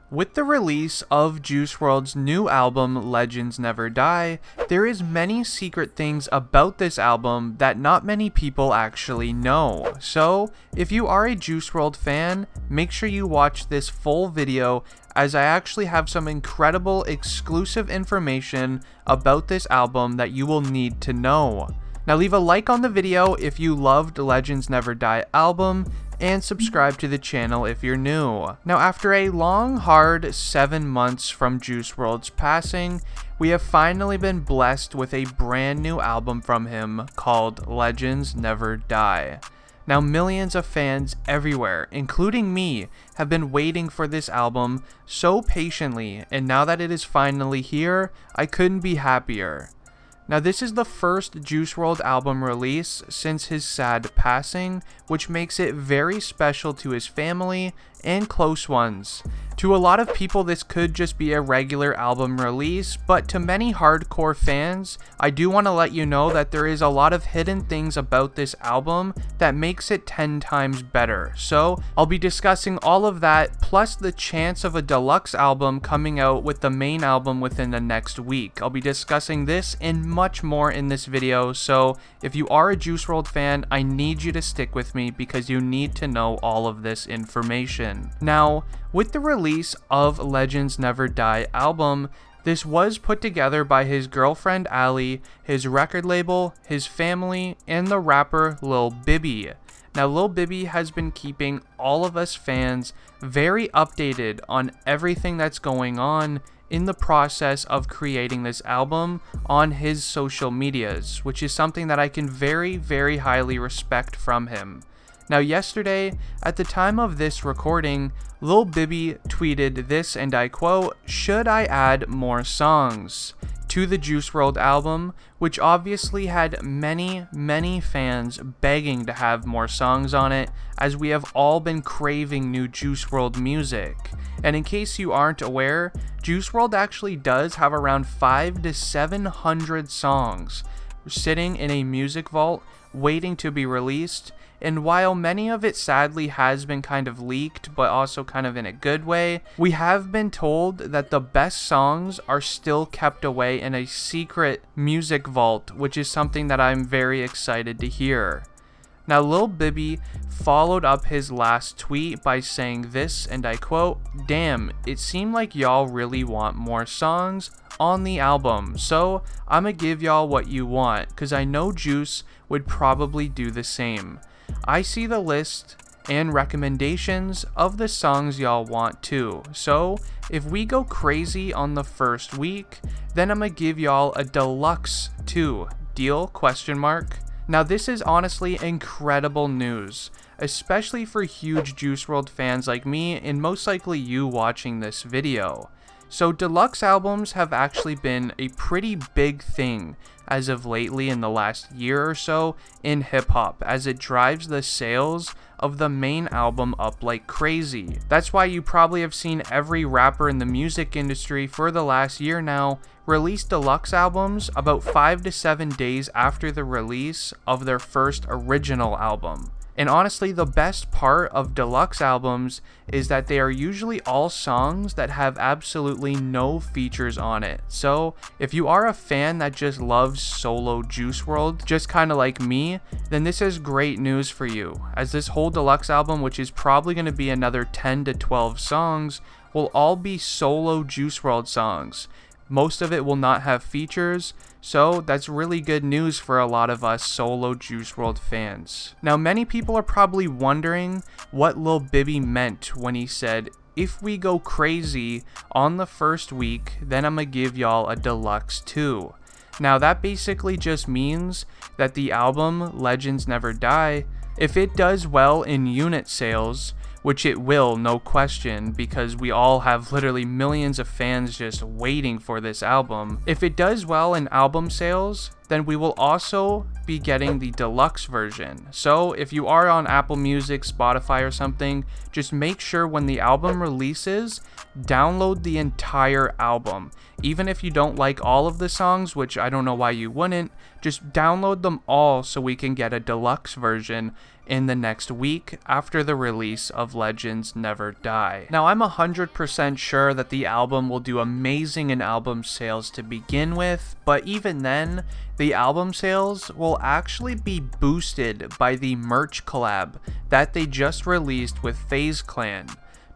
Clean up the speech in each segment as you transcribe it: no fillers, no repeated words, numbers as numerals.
With the release of Juice WRLD's new album, Legends Never Die, there is many secret things about this album that not many people actually know. So, if you are a Juice WRLD fan, make sure you watch this full video as I actually have some incredible exclusive information about this album that you will need to know. Now leave a like on the video if you loved Legends Never Die album, and subscribe to the channel if you're new. Now after a long, hard 7 months from Juice WRLD's passing, we have finally been blessed with a brand new album from him called Legends Never Die. Now millions of fans everywhere, including me, have been waiting for this album so patiently, and now that it is finally here, I couldn't be happier. Now this is the first Juice WRLD album release since his sad passing, which makes it very special to his family and close ones. To a lot of people this could just be a regular album release, but to many hardcore fans, I do want to let you know that there is a lot of hidden things about this album that makes it 10 times better. So I'll be discussing all of that, plus the chance of a deluxe album coming out with the main album within the next week. I'll be discussing this and much more in this video, so if you are a Juice WRLD fan, I need you to stick with me because you need to know all of this information. Now, with the release of Legends Never Die album, this was put together by his girlfriend Ali, his record label, his family, and the rapper Lil Bibby. Now Lil Bibby has been keeping all of us fans very updated on everything that's going on in the process of creating this album on his social medias, which is something that I can very, very highly respect from him. Now yesterday, at the time of this recording, Lil Bibby tweeted this, and I quote, "Should I add more songs?" to the Juice WRLD album, which obviously had many fans begging to have more songs on it, as we have all been craving new Juice WRLD music. And in case you aren't aware, Juice WRLD actually does have around 500 to 700 songs sitting in a music vault waiting to be released. And while many of it sadly has been kind of leaked, but also kind of in a good way, we have been told that the best songs are still kept away in a secret music vault, which is something that I'm very excited to hear. Now Lil Bibby followed up his last tweet by saying this, and I quote, "Damn, it seemed like y'all really want more songs on the album, so I'ma give y'all what you want, cause I know Juice would probably do the same. I see the list and recommendations of the songs y'all want too, so if we go crazy on the first week, then I'ma give y'all a deluxe too. Deal? Question mark. Now this is honestly incredible news, especially for huge Juice WRLD fans like me and most likely you watching this video. So deluxe albums have actually been a pretty big thing as of lately in the last year or so in hip hop, as it drives the sales of the main album up like crazy. That's why you probably have seen every rapper in the music industry for the last year now release deluxe albums about 5 to 7 days after the release of their first original album. And honestly, the best part of deluxe albums is that they are usually all songs that have absolutely no features on it. So if you are a fan that just loves solo Juice WRLD, just kind of like me, then this is great news for you, as this whole deluxe album, which is probably going to be another 10 to 12 songs, will all be solo Juice WRLD songs. Most of it will not have features, so that's really good news for a lot of us solo Juice WRLD fans. Now many people are probably wondering what Lil Bibby meant when he said, "If we go crazy on the first week, then I'ma give y'all a deluxe too." Now that basically just means that the album Legends Never Die, if it does well in unit sales, which it will, no question, because we all have literally millions of fans just waiting for this album. If it does well in album sales, then we will also be getting the deluxe version. So if you are on Apple Music, Spotify or something, just make sure when the album releases, download the entire album. Even if you don't like all of the songs, which I don't know why you wouldn't, just download them all so we can get a deluxe version in the next week after the release of Legends Never Die. Now, I'm 100% sure that the album will do amazing in album sales to begin with, but even then, the album sales will actually be boosted by the merch collab that they just released with FaZe Clan.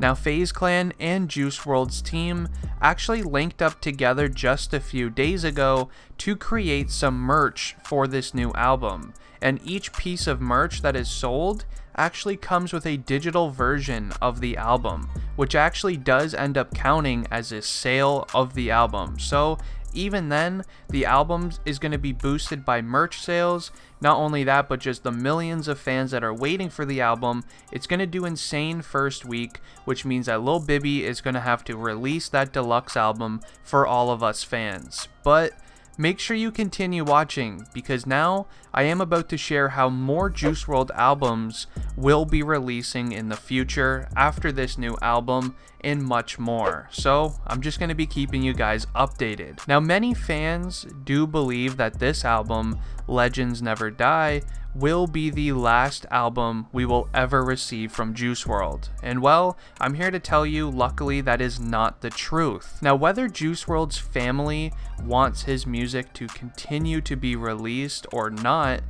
Now, FaZe Clan and Juice WRLD's team actually linked up together just a few days ago to create some merch for this new album. And each piece of merch that is sold actually comes with a digital version of the album, which actually does end up counting as a sale of the album. So even then, the album is going to be boosted by merch sales. Not only that, but just the millions of fans that are waiting for the album. It's going to do insane first week, which means that Lil Bibby is going to have to release that deluxe album for all of us fans. But make sure you continue watching, because now I am about to share how more Juice WRLD albums will be releasing in the future after this new album and much more. So I'm just going to be keeping you guys updated. Now, many fans do believe that this album, Legends Never Die, will be the last album we will ever receive from Juice WRLD. And well, I'm here to tell you, luckily, that is not the truth. Now, whether Juice WRLD's family wants his music to continue to be released or not,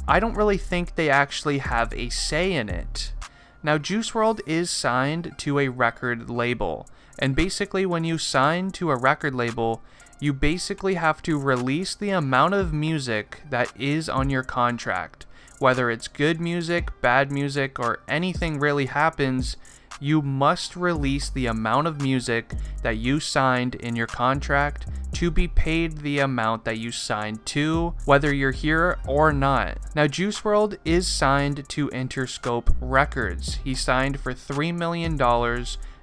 I don't really think they actually have a say in it. Now, Juice WRLD is signed to a record label, and basically when you sign to a record label, you basically have to release the amount of music that is on your contract. Whether it's good music, bad music, or anything really happens, you must release the amount of music that you signed in your contract to be paid the amount that you signed to, whether you're here or not. Now, Juice WRLD is signed to Interscope Records. He signed for $3 million,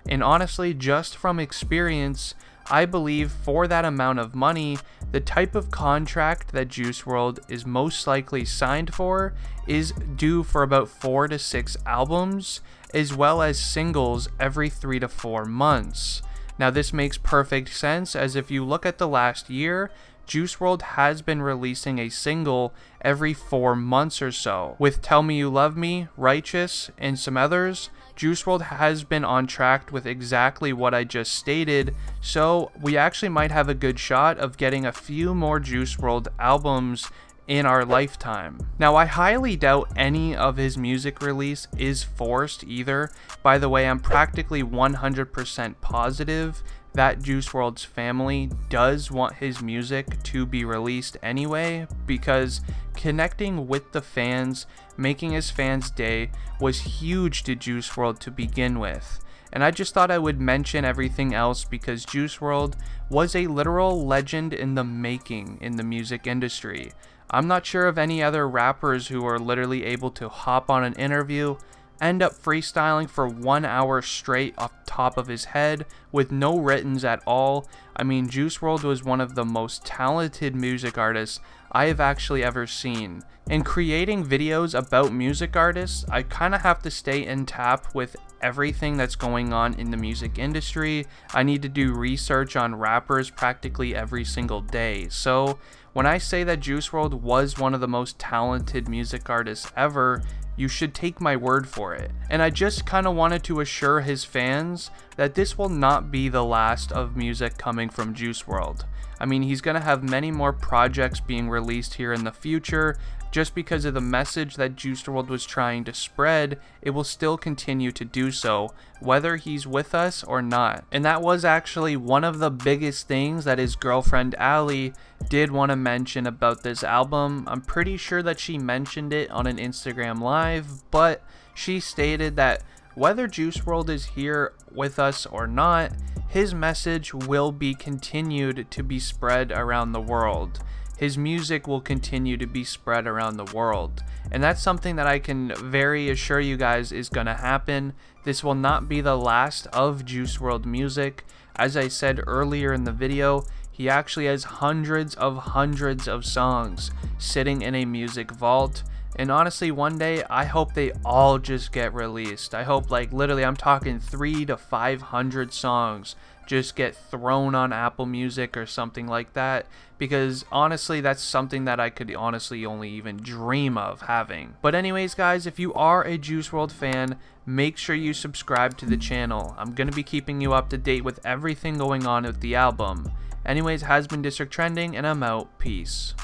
and honestly, just from experience, I believe for that amount of money, the type of contract that Juice WRLD is most likely signed for is due for about 4 to 6 albums, as well as singles every 3 to 4 months. Now, this makes perfect sense, as if you look at the last year, Juice WRLD has been releasing a single every 4 months or so. With Tell Me You Love Me, Righteous, and some others, Juice WRLD has been on track with exactly what I just stated, so we actually might have a good shot of getting a few more Juice WRLD albums in our lifetime. Now, I highly doubt any of his music release is forced either. By the way, I'm practically 100% positive that Juice WRLD's family does want his music to be released anyway, because connecting with the fans, making his fans' day, was huge to Juice WRLD to begin with. And I just thought I would mention everything else because Juice WRLD was a literal legend in the making in the music industry. I'm not sure of any other rappers who are literally able to hop on an interview, end up freestyling for 1 hour straight off the top of his head with no writtens at all. I mean, Juice WRLD was one of the most talented music artists I have actually ever seen. In creating videos about music artists, I kind of have to stay in tap with everything that's going on in the music industry. I need to do research on rappers practically every single day. So when I say that Juice WRLD was one of the most talented music artists ever, you should take my word for it. And I just kind of wanted to assure his fans that this will not be the last of music coming from Juice WRLD. I mean, he's going to have many more projects being released here in the future. Just because of the message that Juice WRLD was trying to spread, it will still continue to do so, whether he's with us or not. And that was actually one of the biggest things that his girlfriend Allie did want to mention about this album. I'm pretty sure that she mentioned it on an Instagram live, but she stated that whether Juice WRLD is here with us or not, his message will be continued to be spread around the world. His music will continue to be spread around the world. And that's something that I can very assure you guys is going to happen. This will not be the last of Juice WRLD music. As I said earlier in the video, he actually has hundreds of songs sitting in a music vault. And honestly, one day I hope they all just get released. I hope, like, literally I'm talking 300 to 500 songs just get thrown on Apple Music or something like that, because honestly that's something that I could honestly only even dream of having. But anyways guys, if you are a Juice WRLD fan, make sure you subscribe to the channel. I'm gonna be keeping you up to date with everything going on with the album. Anyways, has been District Trending, and I'm out. Peace.